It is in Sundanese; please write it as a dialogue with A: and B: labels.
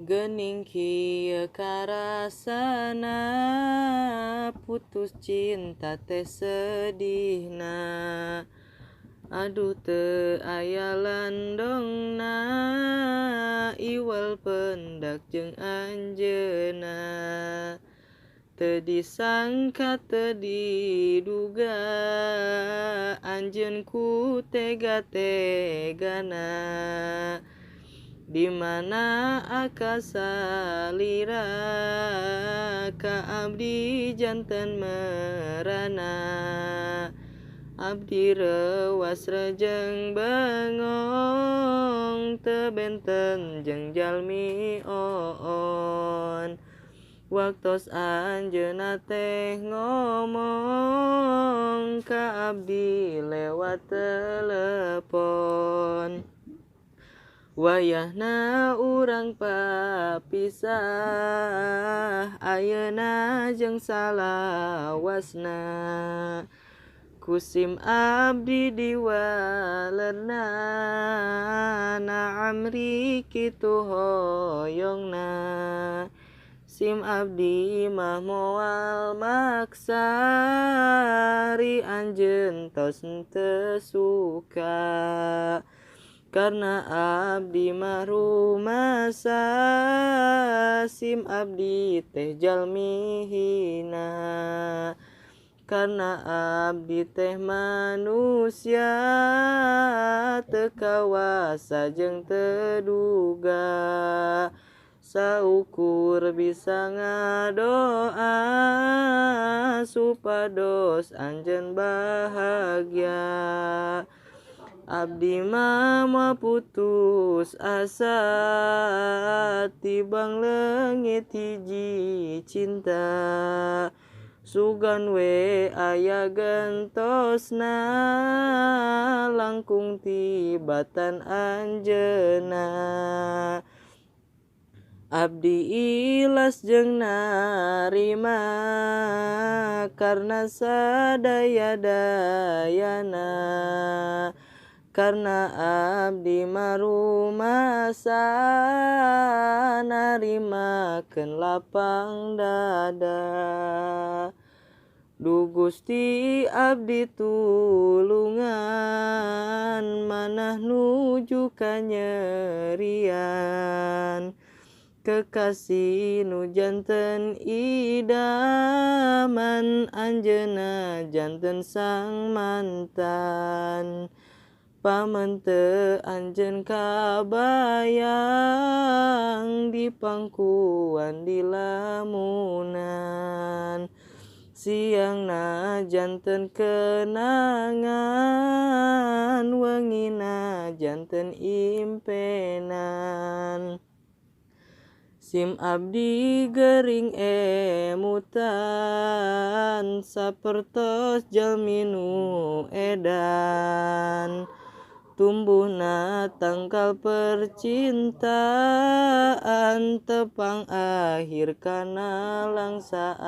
A: Geuning kieu karasana putus cinta teh sedihna. Aduh teu aya landongna iwal pendak jeung anjeunna. Teu disangka teu diduga anjeun ku tega-tegana. Di mana akasa lira ka abdi janten merana. Abdi reuas rejeng bengong teu benten jeung jalmi oon. Waktos anjeunna teh ngomong ka abdi lewat telepon. Wayahna urang papisah ayeuna jeung salawasna. Ku sim abdi diwalerna naam riki kitu hoyongna. Sim abdi mah moal maksa ri anjeun tos teu suka. Karna abdi mah rumasa sim abdi teh jalmi hina. Karna abdi teh manusia teu kawasa jeung teu duga. Saukur bisa ngadoa supados anjeun bahagia. Abdi mah moal putus asa tibang leungit hiji cinta. Sugan we aya gentosna langkung tibatan anjeunna. Abdi ilas jeung narima karna sadaya dayana. Karna abdi mah rumasa narimakeun lapang dada. Duh Gusti abdi tulungan manah nuju kanyerian. Kekasih nu janten idaman anjeunna janten sang mantan. Paman teu anjeun kabayang di pangkuan di lamunan. Siangna janten kenangan wengina janten impenan. Sim abdi gering emutan sapertos jalmi nu edan. Tumbuhna tangkal percintaan tepang akhir kana langsaan.